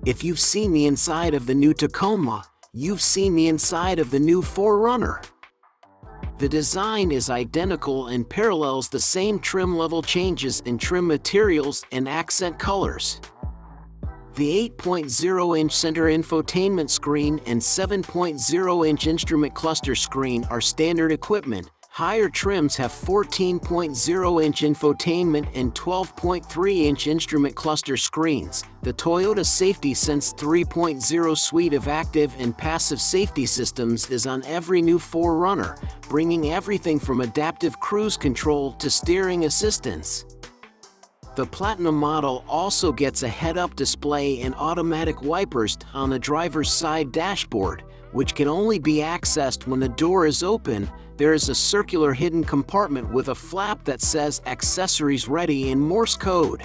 If you've seen the inside of the new Tacoma, you've seen the inside of the new 4Runner. The design is identical and parallels the same trim level changes in trim materials and accent colors. The 8.0-inch center infotainment screen and 7.0-inch instrument cluster screen are standard equipment. Higher trims have 14.0-inch infotainment and 12.3-inch instrument cluster screens. The Toyota Safety Sense 3.0 suite of active and passive safety systems is on every new 4Runner, bringing everything from adaptive cruise control to steering assistance. The Platinum model also gets a head-up display and automatic wipers on the driver's side dashboard, which can only be accessed when the door is open. There is a circular hidden compartment with a flap that says "Accessories Ready" in Morse code.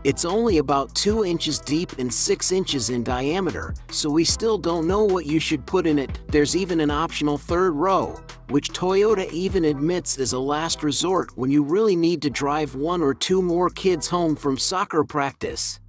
It's only about 2 inches deep and 6 inches in diameter, so we still don't know what you should put in it. There's even an optional third row, which Toyota even admits is a last resort when you really need to drive 1 or 2 more kids home from soccer practice.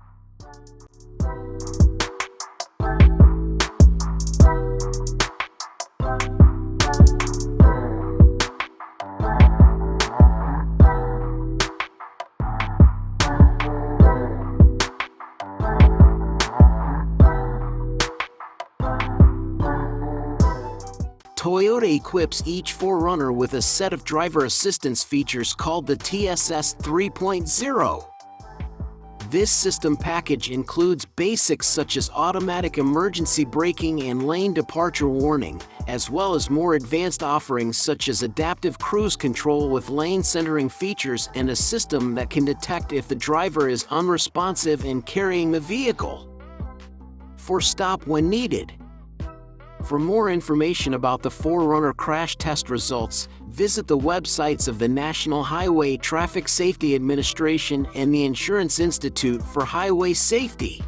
Toyota equips each 4Runner with a set of driver assistance features called the TSS 3.0. This system package includes basics such as automatic emergency braking and lane departure warning, as well as more advanced offerings such as adaptive cruise control with lane centering features and a system that can detect if the driver is unresponsive and carrying the vehicle. For stop when needed. For more information about the 4Runner crash test results, visit the websites of the National Highway Traffic Safety Administration and the Insurance Institute for Highway Safety.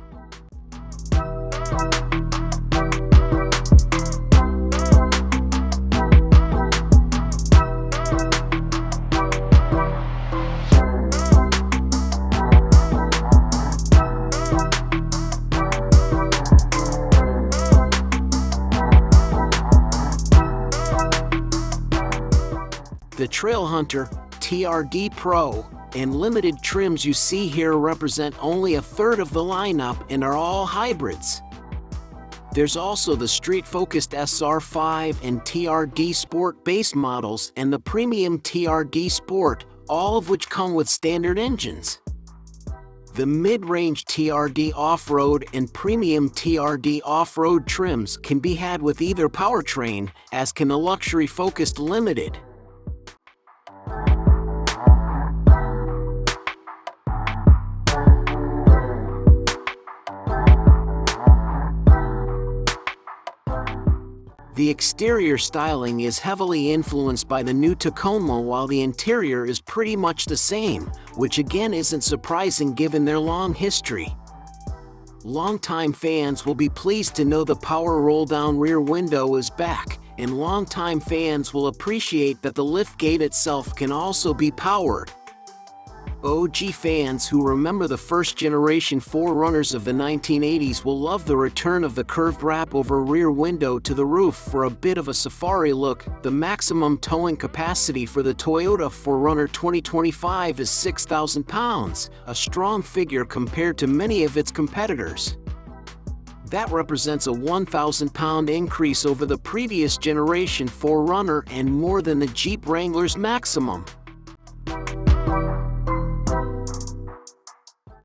The Trailhunter, TRD Pro, and limited trims you see here represent only a third of the lineup and are all hybrids. There's also the street-focused SR5 and TRD Sport base models and the premium TRD Sport, all of which come with standard engines. The mid-range TRD Off-Road and premium TRD Off-Road trims can be had with either powertrain, as can the luxury-focused Limited. The exterior styling is heavily influenced by the new Tacoma, while the interior is pretty much the same, which again isn't surprising given their long history. Longtime fans will be pleased to know the power roll-down rear window is back, and longtime fans will appreciate that the liftgate itself can also be powered. OG fans who remember the first-generation 4Runners of the 1980s will love the return of the curved wrap-over rear window to the roof for a bit of a safari look. The maximum towing capacity for the Toyota 4Runner 2025 is 6,000 pounds, a strong figure compared to many of its competitors. That represents a 1,000-pound increase over the previous generation 4Runner and more than the Jeep Wrangler's maximum.